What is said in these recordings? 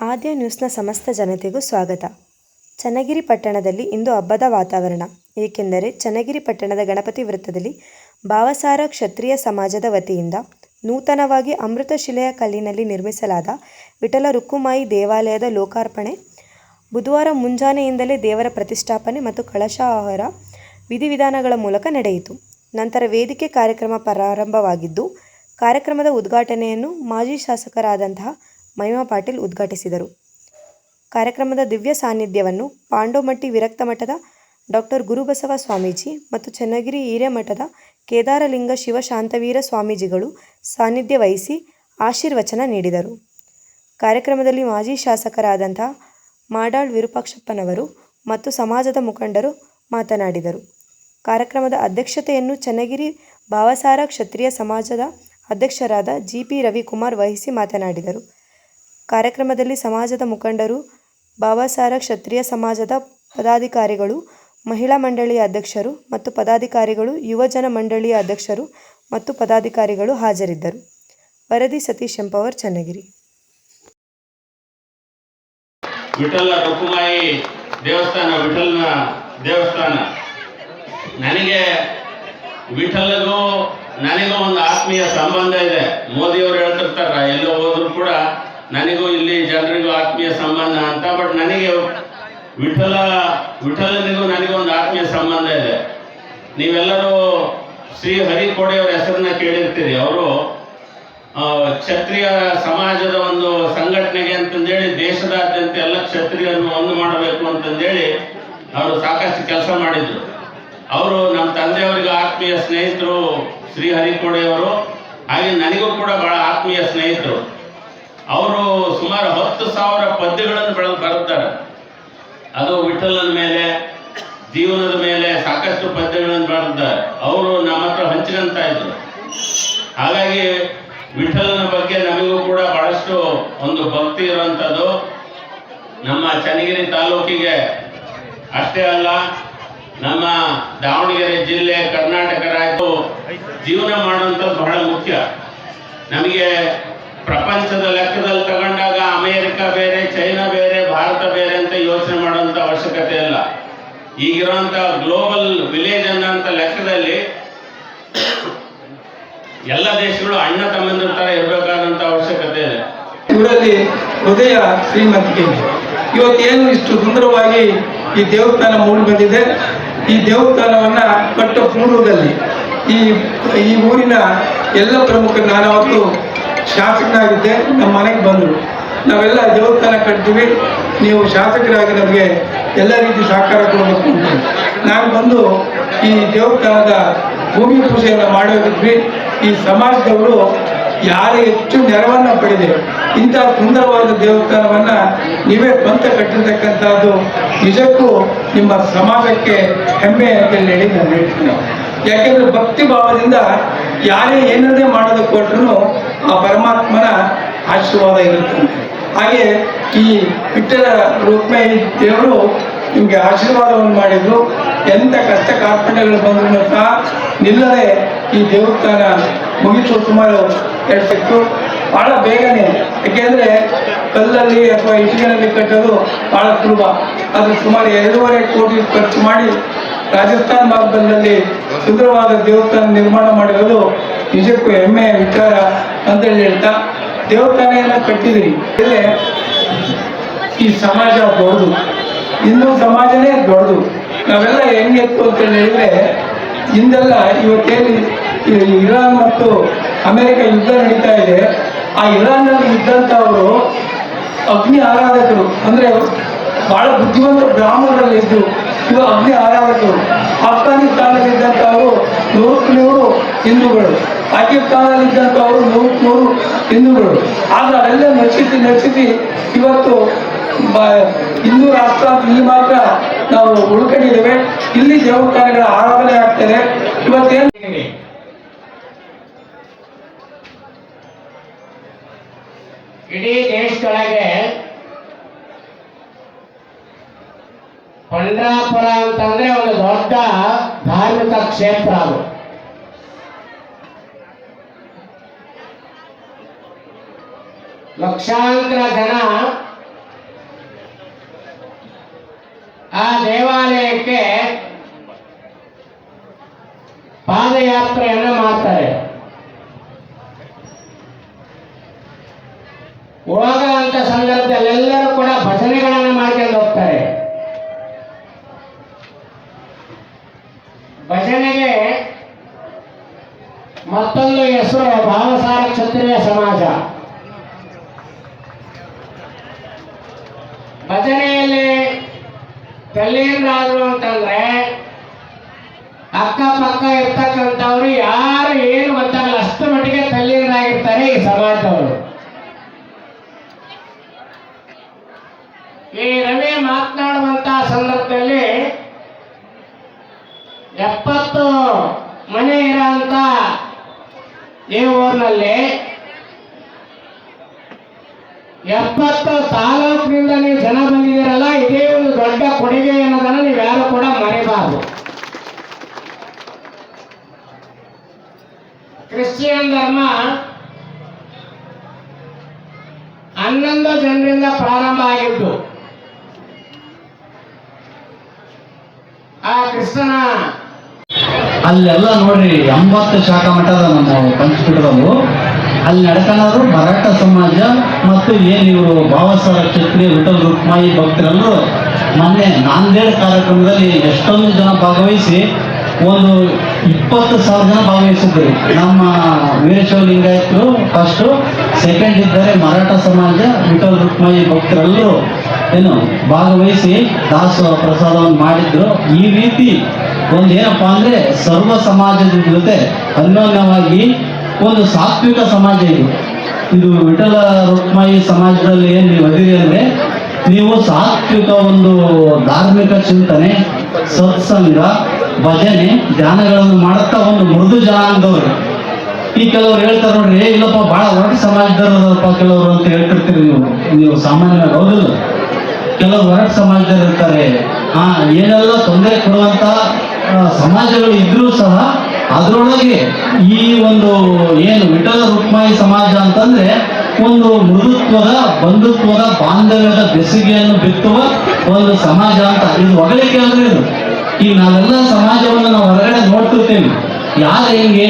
ಆದ್ಯ ನ್ಯೂಸ್ನ ಸಮಸ್ತ ಜನತೆಗೂ ಸ್ವಾಗತ. ಚನ್ನಗಿರಿ ಪಟ್ಟಣದಲ್ಲಿ ಇಂದು ಹಬ್ಬದ ವಾತಾವರಣ. ಏಕೆಂದರೆ ಚನ್ನಗಿರಿ ಪಟ್ಟಣದ ಗಣಪತಿ ವೃತ್ತದಲ್ಲಿ ಭಾವಸಾರ ಕ್ಷತ್ರಿಯ ಸಮಾಜದ ವತಿಯಿಂದ ನೂತನವಾಗಿ ಅಮೃತಶಿಲೆಯ ಕಲ್ಲಿನಲ್ಲಿ ನಿರ್ಮಿಸಲಾದ ವಿಠಲ ರುಕ್ಕುಮಾಯಿ ದೇವಾಲಯದ ಲೋಕಾರ್ಪಣೆ ಬುಧವಾರ ಮುಂಜಾನೆಯಿಂದಲೇ ದೇವರ ಪ್ರತಿಷ್ಠಾಪನೆ ಮತ್ತು ಕಳಶಾಹಾರ ವಿಧಿವಿಧಾನಗಳ ಮೂಲಕ ನಡೆಯಿತು. ನಂತರ ವೇದಿಕೆ ಕಾರ್ಯಕ್ರಮ ಪ್ರಾರಂಭವಾಗಿದ್ದು, ಕಾರ್ಯಕ್ರಮದ ಉದ್ಘಾಟನೆಯನ್ನು ಮಾಜಿ ಶಾಸಕರಾದಂತಹ ಮಹಿಮಾ ಪಾಟೀಲ್ ಉದ್ಘಾಟಿಸಿದರು. ಕಾರ್ಯಕ್ರಮದ ದಿವ್ಯ ಸಾನ್ನಿಧ್ಯವನ್ನು ಪಾಂಡೋಮಟ್ಟಿ ವಿರಕ್ತ ಮಠದ ಡಾಕ್ಟರ್ ಗುರುಬಸವ ಸ್ವಾಮೀಜಿ ಮತ್ತು ಚನ್ನಗಿರಿ ಹಿರೇಮಠದ ಕೇದಾರಲಿಂಗ ಶಿವಶಾಂತವೀರ ಸ್ವಾಮೀಜಿಗಳು ಸಾನ್ನಿಧ್ಯ ವಹಿಸಿ ಆಶೀರ್ವಚನ ನೀಡಿದರು. ಕಾರ್ಯಕ್ರಮದಲ್ಲಿ ಮಾಜಿ ಶಾಸಕರಾದಂತಹ ಮಾಡಾಳ್ ವಿರೂಪಾಕ್ಷಪ್ಪನವರು ಮತ್ತು ಸಮಾಜದ ಮುಖಂಡರು ಮಾತನಾಡಿದರು. ಕಾರ್ಯಕ್ರಮದ ಅಧ್ಯಕ್ಷತೆಯನ್ನು ಚನ್ನಗಿರಿ ಭಾವಸಾರ ಕ್ಷತ್ರಿಯ ಸಮಾಜದ ಅಧ್ಯಕ್ಷರಾದ ಜಿ.ಪಿ. ರವಿಕುಮಾರ್ ವಹಿಸಿ ಮಾತನಾಡಿದರು. ಕಾರ್ಯಕ್ರಮದಲ್ಲಿ ಸಮಾಜದ ಮುಖಂಡರು, ಭಾವಸಾರ ಕ್ಷತ್ರಿಯ ಸಮಾಜದ ಪದಾಧಿಕಾರಿಗಳು, ಮಹಿಳಾ ಮಂಡಳಿಯ ಅಧ್ಯಕ್ಷರು ಮತ್ತು ಪದಾಧಿಕಾರಿಗಳು, ಯುವಜನ ಮಂಡಳಿಯ ಅಧ್ಯಕ್ಷರು ಮತ್ತು ಪದಾಧಿಕಾರಿಗಳು ಹಾಜರಿದ್ದರು. ವರದಿ ಸತೀಶ್ ಎಂಪವರ್, ಚನ್ನಗಿರಿ. ವಿಠಲ ರುಕ್ಕುಮಾಯಿ ದೇವಸ್ಥಾನ, ವಿಠಲನ ದೇವಸ್ಥಾನ. ನನಗೆ ವಿಠಲಗೂ ನನಗೂ ಒಂದು ಆತ್ಮೀಯ ಸಂಬಂಧ ಇದೆ. ಮೋದಿಯವರು ಹೇಳ್ತಿರ್ತಾರ, ಎಲ್ಲೋ ಹೋದ್ರು ಕೂಡ ನನಗೂ ಇಲ್ಲಿ ಜನರಿಗೂ ಆತ್ಮೀಯ ಸಂಬಂಧ ಅಂತ. ಬಟ್ ನನಗೆ ವಿಠಲನಿಗೂ ನನಗೂ ಒಂದು ಆತ್ಮೀಯ ಸಂಬಂಧ ಇದೆ. ನೀವೆಲ್ಲರೂ ಶ್ರೀ ಹರಿಕೋಡೆಯವರ ಹೆಸರನ್ನ ಕೇಳಿರ್ತೀರಿ. ಅವರು ಕ್ಷತ್ರಿಯ ಸಮಾಜದ ಒಂದು ಸಂಘಟನೆಗೆ ಅಂತಂದೇಳಿ ದೇಶದಾದ್ಯಂತ ಎಲ್ಲ ಕ್ಷತ್ರಿಯರನ್ನು ಒಂದು ಮಾಡಬೇಕು ಅಂತಂದೇಳಿ ಅವರು ಸಾಕಷ್ಟು ಕೆಲಸ ಮಾಡಿದ್ರು. ಅವರು ನಮ್ಮ ತಂದೆಯವರಿಗೆ ಆತ್ಮೀಯ ಸ್ನೇಹಿತರು ಶ್ರೀ ಹರಿಕೋಡೆಯವರು, ಹಾಗೆ ನನಗೂ ಕೂಡ ಬಹಳ ಆತ್ಮೀಯ ಸ್ನೇಹಿತರು. ಅವರು ಸುಮಾರು 10,000 ಪದ್ಯಗಳನ್ನು ಬರೆದಿದ್ದಾರೆ. ಅದು ವಿಠಲನ ಮೇಲೆ, ಜೀವನದ ಮೇಲೆ ಸಾಕಷ್ಟು ಪದ್ಯಗಳನ್ನು ಬರೆದಿದ್ದಾರೆ. ಅವರು ನಮ್ಮ ಹತ್ರ ಹಂಚ್ಕೊಂತ ಇದ್ರು. ಹಾಗಾಗಿ ವಿಠಲನ ಬಗ್ಗೆ ನಮಗೂ ಕೂಡ ಬಹಳಷ್ಟು ಒಂದು ಭಕ್ತಿ ಇರುವಂಥದ್ದು. ನಮ್ಮ ಚನ್ನಗಿರಿ ತಾಲೂಕಿಗೆ ಅಷ್ಟೇ ಅಲ್ಲ, ನಮ್ಮ ದಾವಣಗೆರೆ ಜಿಲ್ಲೆ, ಕರ್ನಾಟಕ ರಾಜ್ಯ ಜೀವನ ಮಾಡುವಂಥದ್ದು ಬಹಳ ಮುಖ್ಯ. ನಮಗೆ ಪ್ರಪಂಚದ ಲೆಕ್ಕದಲ್ಲಿ ತಗೊಂಡಾಗ ಅಮೇರಿಕ ಬೇರೆ, ಚೈನಾ ಬೇರೆ, ಭಾರತ ಬೇರೆ ಅಂತ ಯೋಚನೆ ಮಾಡುವಂಥ ಅವಶ್ಯಕತೆ ಇಲ್ಲ. ಈಗಿರುವಂಥ ಗ್ಲೋಬಲ್ ವಿಲೇಜ್ ಅನ್ನೋಂಥ ಲೆಕ್ಕದಲ್ಲಿ ಎಲ್ಲ ದೇಶಗಳು ಅಣ್ಣ ತಮ್ಮಂದಿರ ಥರ ಇರಬೇಕಾದಂಥ ಅವಶ್ಯಕತೆ ಇದೆ. ಇವರಲ್ಲಿ ಹೃದಯ ಶ್ರೀಮಂತಿಕೆ. ಇವತ್ತೇನು ಇಷ್ಟು ಸುಂದರವಾಗಿ ಈ ದೇವಸ್ಥಾನ ಮೂಡಿ ಬಂದಿದೆ. ಈ ದೇವಸ್ಥಾನವನ್ನು ಕಟ್ಟೋ ಪೂರ್ವದಲ್ಲಿ ಈ ಊರಿನ ಎಲ್ಲ ಪ್ರಮುಖರು, ನಾನವತ್ತು ಶಾಸಕನಾಗಿದ್ದೆ, ನಮ್ಮ ಮನೆಗೆ ಬಂದರು. ನಾವೆಲ್ಲ ದೇವಸ್ಥಾನ ಕಟ್ತೀವಿ, ನೀವು ಶಾಸಕರಾಗಿ ನಮಗೆ ಎಲ್ಲ ರೀತಿ ಸಹಕಾರ ಕೊಡಬೇಕು ಅಂತ ನಾನು ಬಂದು ಈ ದೇವಸ್ಥಾನದ ಭೂಮಿ ಪೂಜೆಯನ್ನು ಮಾಡೋದಿದ್ವಿ. ಈ ಸಮಾಜದವರು ಯಾರು ಹೆಚ್ಚು ನೆರವನ್ನು ಪಡೆದೆ ಇಂಥ ಸುಂದರವಾದ ದೇವಸ್ಥಾನವನ್ನು ನೀವೇ ಸ್ವಂತ ಕಟ್ಟಿರ್ತಕ್ಕಂಥದ್ದು ನಿಜಕ್ಕೂ ನಿಮ್ಮ ಸಮಾಜಕ್ಕೆ ಹೆಮ್ಮೆ ಅಂತ ಹೇಳಿ ನಾನು ಹೇಳ್ತೀನಿ. ಯಾಕೆಂದರೆ ಭಕ್ತಿ ಭಾವದಿಂದ ಯಾರೇ ಏನನ್ನೇ ಮಾಡೋದಕ್ಕೆ ಕೊಟ್ಟರು ಆ ಪರಮಾತ್ಮನ ಆಶೀರ್ವಾದ ಇರುತ್ತೆ. ಹಾಗೆ ಈ ವಿಠಲ ರುಕ್ಮಾಯಿ ದೇವರು ನಿಮಗೆ ಆಶೀರ್ವಾದವನ್ನು ಮಾಡಿದ್ರು. ಎಂಥ ಕಷ್ಟ ಕಾರ್ಪಣ್ಯಗಳು ಬಂದರೂ ಸಹ ನಿಲ್ಲದೆ ಈ ದೇವಸ್ಥಾನ ಮುಗಿತು. ಸುಮಾರು 2 ಸೆಕ್ಟು ಭಾಳ ಬೇಗನೆ. ಯಾಕೆಂದರೆ ಕಲ್ಲಲ್ಲಿ ಅಥವಾ ಇಟ್ಟಿಗೆನಲ್ಲಿ ಕಟ್ಟೋದು ಭಾಳ ಸುಲಭ. ಅದು ಸುಮಾರು 2.5 ಕೋಟಿ ಖರ್ಚು ಮಾಡಿ ರಾಜಸ್ಥಾನ ಭಾಗದಲ್ಲಿ ಸುಂದರವಾದ ದೇವಸ್ಥಾನ ನಿರ್ಮಾಣ ಮಾಡಿರೋದು ನಿಜಕ್ಕೂ ಹೆಮ್ಮೆಯ ವಿಚಾರ ಅಂತೇಳಿ ಹೇಳ್ತಾ, ದೇವಸ್ಥಾನ ಕಟ್ಟಿದಿರಿ. ಈ ಸಮಾಜ ದೊಡ್ಡದು, ಹಿಂದೂ ಸಮಾಜನೇ ದೊಡ್ಡದು. ನಾವೆಲ್ಲ ಹೆಂಗೆತ್ತು ಅಂತೇಳಿ ಹೇಳಿದ್ರೆ, ಹಿಂದೆಲ್ಲ ಇವತ್ತೇನು ಇರಾನ್ ಮತ್ತು ಅಮೆರಿಕ ಯುದ್ಧ ನಡೀತಾ ಇದೆ, ಆ ಇರಾನ್ನಲ್ಲಿ ಇದ್ದಂಥವರು ಅಗ್ನಿ ಆರಾಧಕರು, ಅಂದರೆ ಭಾಳ ಬುದ್ಧಿವಂತ ಬ್ರಾಹ್ಮಣರಲ್ಲಿ ಇದ್ದರು. ಇವಾಗ ಅಗ್ನಿ ಆರಾಧಕರು. ಅಫ್ಘಾನಿಸ್ತಾನದಲ್ಲಿದ್ದಂಥವರು 100% ಹಿಂದೂಗಳು, ಪಾಕಿಸ್ತಾನದಲ್ಲಿದ್ದಂಥವರು 100% ಹಿಂದೂಗಳು. ಆದರೆ ಅವೆಲ್ಲ ನಶಿಸಿ ಇವತ್ತು ಹಿಂದೂ ರಾಷ್ಟ್ರ ಇಲ್ಲಿ ಮಾತ್ರ ನಾವು ಉಳ್ಕೊಂಡಿದ್ದೇವೆ. ಇಲ್ಲಿ ದೇವಸ್ಥಾನಗಳ ಆರಾಧನೆ ಆಗ್ತದೆ. ಇವತ್ತೇನು ಇಡೀ ದೇಶದೊಳಗೆ ಪಂಡ್ರಾಪುರ ಅಂತಂದ್ರೆ ಒಂದು ದೊಡ್ಡ ಧಾರ್ಮಿಕ ಕ್ಷೇತ್ರ. ಅದು ಲಕ್ಷಾಂತರ ಜನ ಆ ದೇವಾಲಯಕ್ಕೆ ಪಾದಯಾತ್ರೆಯನ್ನು ಮಾಡ್ತಾರೆ. ಹೋಗುವಂತ ಸಂದರ್ಭದಲ್ಲಿ ಎಲ್ಲರೂ ಕೂಡ ಭಜನೆಗಳನ್ನು ಮಾಡ್ಕೊಂಡು ಹೋಗ್ತಾರೆ. ಭಜನೆಗೆ ಮತ್ತೊಂದು ಹೆಸರು ಭಾವಸಾರ ಕ್ಷತ್ರಿಯ ಸಮಾಜ. ಭಜನೆಯಲ್ಲಿ ತಲ್ಲೀನರಾದ್ರು ಅಂತಂದ್ರೆ ಅಕ್ಕಪಕ್ಕ ಇರ್ತಕ್ಕಂಥವ್ರು ಯಾರು ಏನು ಗೊತ್ತಾಗಲ್ಲ ಅಷ್ಟು ಮಟ್ಟಿಗೆ ತಲ್ಲೀನರಾಗಿರ್ತಾರೆ ಈ ಸಮಾಜದವರು. ಈ ರವಿ ಮಾತನಾಡುವಂತ ಸಂದರ್ಭದಲ್ಲಿ 70 ಮನೆ ಇರೋಂಥ ಈ ಊರಿನಲ್ಲಿ 70 ತಾಲೂಕಿನಿಂದ ನೀವು ಜನ ಬಂದಿದ್ದೀರಲ್ಲ, ಇದೇ ಒಂದು ದೊಡ್ಡ ಕೊಡುಗೆ ಅನ್ನೋದನ್ನು ನೀವು ಯಾರು ಕೂಡ ಮರೆಯಬಾರದು. ಕ್ರಿಶ್ಚಿಯನ್ ಧರ್ಮ 11 ಜನರಿಂದ ಪ್ರಾರಂಭ ಆಗಿದ್ದು. ಆ ಕ್ರಿಸ್ತನ ಅಲ್ಲೆಲ್ಲ ನೋಡ್ರಿ 80 ಶಾಖಾ ಮಠದ ನಮ್ಮ ಪಂಚಪೀಠದವು. ಅಲ್ಲಿ ನಡ್ಕೊಳ್ಳೋರು ಮರಾಠ ಸಮಾಜ ಮತ್ತು ಏನು ಇವರು ಭಾವಸಾರ ಕ್ಷತ್ರಿಯ ವಿಠಲ್ ರುಕ್ಮಾಯಿ ಭಕ್ತರೆಲ್ಲರೂ ಮೊನ್ನೆ ನಾಂದೇಡ್ ಕಾರ್ಯಕ್ರಮದಲ್ಲಿ ಎಷ್ಟೊಂದು ಜನ ಭಾಗವಹಿಸಿ ಒಂದು 20,000 ಜನ ಭಾಗವಹಿಸಿದ್ರು. ನಮ್ಮ ವೀರಶೈವ ಲಿಂಗಾಯತರು ಫಸ್ಟು, ಸೆಕೆಂಡ್ ಇದ್ದಾರೆ ಮರಾಠ ಸಮಾಜ ವಿಠಲ್ ರುಕ್ಮಾಯಿ ಭಕ್ತರೆಲ್ಲರೂ ಏನು ಭಾಗವಹಿಸಿ ದಾಸೋಹ ಪ್ರಸಾದವನ್ನು ಮಾಡಿದ್ರು. ಈ ರೀತಿ ಒಂದೇನಪ್ಪ ಅಂದರೆ ಸರ್ವ ಸಮಾಜದ ಜೊತೆ ಅನ್ಯೋನ್ಯವಾಗಿ ಒಂದು ಸಾತ್ವಿಕ ಸಮಾಜ ಇದು ವಿಠಲ ರುಕ್ಮಾಯಿ ಸಮಾಜದಲ್ಲಿ ಏನು ನೀವು ಅದಿರಿ ಅಂದರೆ ನೀವು ಸಾತ್ವಿಕ ಒಂದು ಧಾರ್ಮಿಕ ಚಿಂತನೆ, ಸತ್ಸಂಗ, ಭಜನೆ, ಧ್ಯಾನಗಳನ್ನು ಮಾಡುತ್ತಾ ಒಂದು ಮೃದು ಜನಾಂಗದವರು. ಈ ಕೆಲವರು ಹೇಳ್ತಾರೆ ನೋಡ್ರಿ, ಇಲ್ಲಪ್ಪ ಭಾಳ ಒಟ್ಟು ಸಮಾಜದವರಪ್ಪ ಕೆಲವರು ಅಂತ ಹೇಳ್ತಿರ್ತೀರಿ ನೀವು ಸಾಮಾನ್ಯವಾಗಿ. ಹೌದಿಲ್ಲ, ಕೆಲವರು ಹೊರಟ ಸಮಾಜದವರು ಇರ್ತಾರೆ. ಏನೆಲ್ಲ ತೊಂದರೆ ಕೊಡುವಂತ ಸಮಾಜಗಳು ಇದ್ರೂ ಸಹ ಅದರೊಳಗೆ ಈ ಒಂದು ಏನು ವಿಠಲ ರುಕ್ಮಾಯಿ ಸಮಾಜ ಅಂತಂದ್ರೆ ಒಂದು ಮೃದುತ್ವದ, ಬಂಧುತ್ವದ, ಬಾಂಧವ್ಯದ ಬೆಸುಗೆಯನ್ನು ಬಿತ್ತುವ ಒಂದು ಸಮಾಜ ಅಂತ. ಇದು ಹೊಗಳಿಕೆ ಅಂದ್ರೆ ಇದು. ಈಗ ನಾವೆಲ್ಲ ಸಮಾಜವನ್ನು ನಾವು ಹೊರಗಡೆ ನೋಡ್ತಿರ್ತೇವೆ, ಯಾರು ಹೆಂಗೆ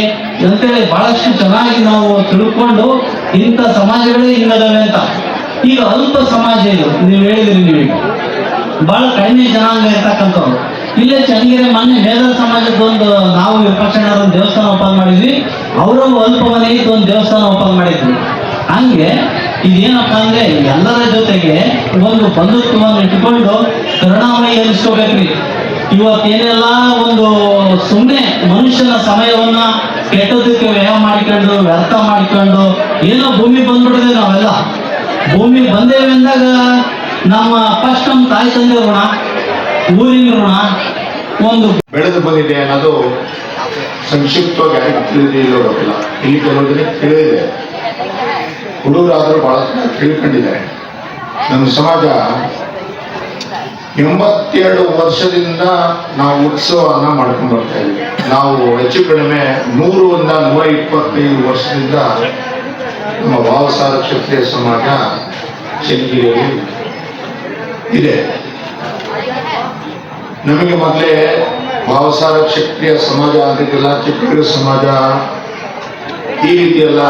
ಅಂತೇಳಿ ಬಹಳಷ್ಟು ಚೆನ್ನಾಗಿ ನಾವು ತಿಳ್ಕೊಂಡು ಇಂಥ ಸಮಾಜಗಳೇ ಹಿಂಗದವೆ ಅಂತ. ಈಗ ಅಲ್ಪ ಸಮಾಜ ಇದು, ನೀವು ಹೇಳಿದ್ರಿ, ನೀವೀಗ ಬಹಳ ಕಡಿಮೆ ಜನಾಂಗ ಇರ್ತಕ್ಕಂಥವ್ರು. ಇಲ್ಲೇ ಚನ್ನಗಿರಿ ಮೊನ್ನೆ ಮೇದರ್ ಸಮಾಜದ ಒಂದು ನಾವು ವಿಪಕ್ಷಣರ ಒಂದು ದೇವಸ್ಥಾನ ಓಪನ್ ಮಾಡಿದ್ವಿ. ಅವರು ಅಲ್ಪ ಮನೆ ಇದ್ದು ಒಂದು ದೇವಸ್ಥಾನ ಓಪನ್ ಮಾಡಿದ್ವಿ. ಹಂಗೆ ಇದೇನಪ್ಪ ಅಂದ್ರೆ ಎಲ್ಲರ ಜೊತೆಗೆ ಒಂದು ಬಂಧುತ್ವವನ್ನು ಇಟ್ಕೊಂಡು ಕರುಣಾಮಯಿ ಅನಿಸ್ಕೋಬೇಕ್ರಿ. ಇವತ್ತೇನೆಲ್ಲ ಒಂದು ಸುಮ್ಮನೆ ಮನುಷ್ಯನ ಸಮಯವನ್ನ ಕೆಟ್ಟದಕ್ಕೆ ವ್ಯಯ ಮಾಡಿಕೊಂಡು ವ್ಯರ್ಥ ಮಾಡಿಕೊಂಡು ಏನೋ ಭೂಮಿ ಬಂದ್ಬಿಡಿದೆ. ನಾವೆಲ್ಲ ಭೂಮಿ ಬಂದೇವೆ ಅಂದಾಗ ನಮ್ಮ ಫಸ್ಟ್ ನಮ್ಮ ತಾಯಿ ತಂದೆ ಋಣ, ಊರಿನ ಋಣ ಒಂದು ಬೆಳೆದು ಬಂದಿದೆ ಅನ್ನೋದು ಸಂಕ್ಷಿಪ್ತವಾಗಿ ಯಾರಿಗೆ ತಿಳಿದಿಲ್ಲೋ ಗೊತ್ತಿಲ್ಲ. ಇಲ್ಲಿ ಕೆಲವು ಜನ ತಿಳಿದಿದೆ, ಹುಡುಗರಾದರೂ ಬಹಳ ತಿಳ್ಕೊಂಡಿದ್ದಾರೆ. ನಮ್ಮ ಸಮಾಜ 82 ವರ್ಷದಿಂದ ನಾವು ಉತ್ಸವವನ್ನು ಮಾಡ್ಕೊಂಡು ಬರ್ತಾ ಇದ್ದೀವಿ. ನಾವು ಹೆಚ್ಚು ಕಡಿಮೆ 100ರಿಂದ 125 ವರ್ಷದಿಂದ ನಮ್ಮ ಭಾವಸಾರ ಕ್ಷತ್ರಿಯ ಸಮಾಜ ಚನ್ನಗಿರಿಯಲ್ಲಿ ಇದೆ. ನಮಗೆ ಮೊದಲೇ ಭಾವಸಾರ ಕ್ಷತ್ರಿಯ ಸಮಾಜ ಅಂತಿಲ್ಲ, ಚಿಕ್ಕಗಿರಿ ಸಮಾಜ ಈ ರೀತಿಯೆಲ್ಲ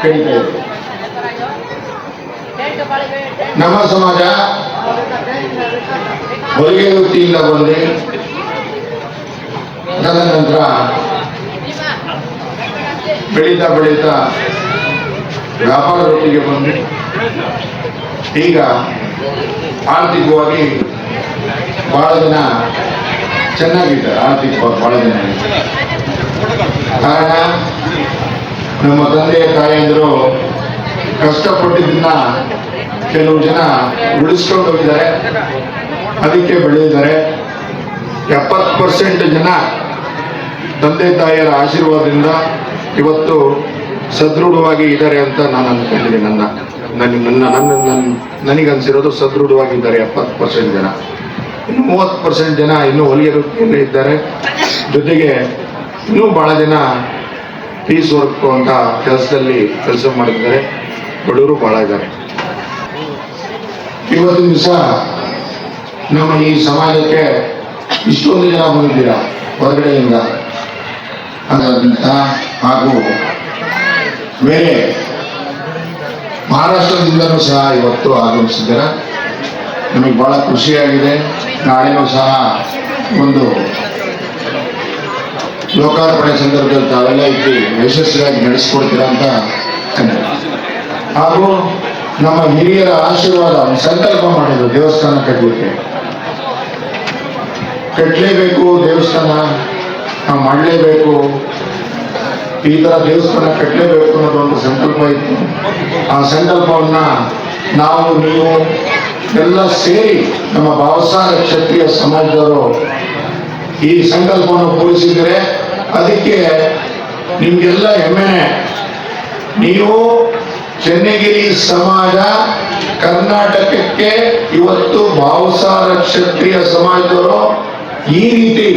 ಕರೀತಾ ಇದೆ. ನಮ್ಮ ಸಮಾಜ ಹೊಲಿಗೆ ವೃತ್ತಿಯಿಂದ ಬಂದು ತದನಂತರ ಬೆಳೀತಾ ಬೆಳೀತಾ ವ್ಯಾಪಾರ ವೃತ್ತಿಗೆ ಬಂದು ಈಗ ಆರ್ಥಿಕವಾಗಿ ಬಹಳ ಜನ ಚೆನ್ನಾಗಿದ್ದಾರೆ. ಆರ್ಥಿಕವಾಗಿ ಬಹಳ ಜನ ಕಾರಣ ನಮ್ಮ ತಂದೆಯ ತಾಯಿಯಂದರು ಕಷ್ಟಪಟ್ಟಿದ್ದನ್ನ ಕೆಲವು ಜನ ಉಳಿಸ್ಕೊಂಡು ಹೋಗಿದ್ದಾರೆ, ಅದಕ್ಕೆ ಬೆಳೆದಿದ್ದಾರೆ. 70% ಜನ ತಂದೆ ತಾಯಿಯರ ಆಶೀರ್ವಾದದಿಂದ ಇವತ್ತು ಸದೃಢವಾಗಿ ಇದ್ದಾರೆ ಅಂತ ನಾನು ಅಂದ್ಕೊಂಡಿದ್ದೀನಿ. ನನಗನ್ಸಿರೋದು ಸದೃಢವಾಗಿದ್ದಾರೆ 70% ಜನ. ಇನ್ನು 30% ಜನ ಇನ್ನೂ ಹೊಲಿಗೆ ವೃತ್ತಿಯಲ್ಲಿ ಇದ್ದಾರೆ. ಜೊತೆಗೆ ಇನ್ನೂ ಬಹಳ ಜನ ಪೀಸ್ ವರ್ಕ್ ಅಂತ ಕೆಲಸದಲ್ಲಿ ಕೆಲಸ ಮಾಡಿದ್ದಾರೆ. ಬಡವರು ಬಹಳ ಇದ್ದಾರೆ. ಇವತ್ತಿನ ದಿವಸ ನಮ್ಮ ಈ ಸಮಾಜಕ್ಕೆ ಇಷ್ಟೊಂದು ಜನ ಬಂದಿದ್ದೀರಾ ಹೊರಗಡೆಯಿಂದ ಹಾಗೂ ಬೇರೆ ಮಹಾರಾಷ್ಟ್ರದಿಂದಲೂ ಸಹ ಇವತ್ತು ಆಗಮಿಸಿದ್ದೀರಾ. ನಮಗೆ ಬಹಳ ಖುಷಿಯಾಗಿದೆ. ನಾಳೆನೂ ಸಹ ಒಂದು ಲೋಕಾರ್ಪಣೆ ಸಂದರ್ಭದಲ್ಲಿ ತಾವೆಲ್ಲ ಇದ್ದು ಯಶಸ್ವಿಯಾಗಿ ನಡೆಸ್ಕೊಡ್ತೀರಾ ಅಂತ ಹಾಗೂ ನಮ್ಮ ಹಿರಿಯರ ಆಶೀರ್ವಾದ ಸಂಕಲ್ಪ ಮಾಡಿದ್ರು ದೇವಸ್ಥಾನ ಕಟ್ಟಲೇಬೇಕು, ದೇವಸ್ಥಾನ ನಾವು ಮಾಡಲೇಬೇಕು, ಈ ಥರ ದೇವಸ್ಥಾನ ಕಟ್ಟಲೇಬೇಕು ಅನ್ನೋದೊಂದು ಸಂಕಲ್ಪ ಇತ್ತು. ಆ ಸಂಕಲ್ಪವನ್ನ ನಾವು ನೀವು ಎಲ್ಲ ಸೇರಿ ನಮ್ಮ ಭಾವಸಾರ ಕ್ಷತ್ರಿಯ ಸಮಾಜದವರು ಈ ಸಂಕಲ್ಪವನ್ನು ಪೂರೈಸಿದರೆ ಅದಕ್ಕೆ ನಿಮಗೆಲ್ಲ ಹೆಮ್ಮೆನೆ. ನೀವು ಚೆನ್ನಗಿರಿ ಸಮಾಜ ಕರ್ನಾಟಕಕ್ಕೆ ಇವತ್ತು ಭಾವಸಾರ ಕ್ಷತ್ರಿಯ ಸಮಾಜದವರು ಈ ರೀತಿ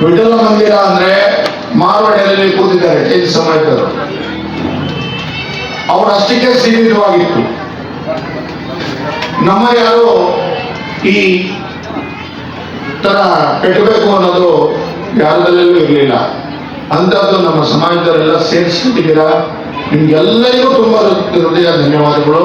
ವಿಠಲ ಮಂದಿರ ಅಂದ್ರೆ ಮಾರವಾಡಿಯಲ್ಲಿ ಕೂತಿದ್ದಾರೆ ಜೈನ ಸಮಾಜದವರು. ಅವರು ಅಷ್ಟಕ್ಕೆ ಸೀಮಿತವಾಗಿತ್ತು. ನಮ್ಮ ಯಾರು ಈ ತರ ಕಟ್ಟಬೇಕು ಅನ್ನೋದು ಯಾರದಲ್ಲೂ ಇರಲಿಲ್ಲ. ಅಂಥದ್ದು ನಮ್ಮ ಸಮಾಜದವರೆಲ್ಲ ಸೇರಿಸ್ಬಿಟ್ಟಿದ್ದೀರಾ. ನಿಮ್ಗೆಲ್ಲರಿಗೂ ತುಂಬ ಹೃದಯ ಧನ್ಯವಾದಗಳು.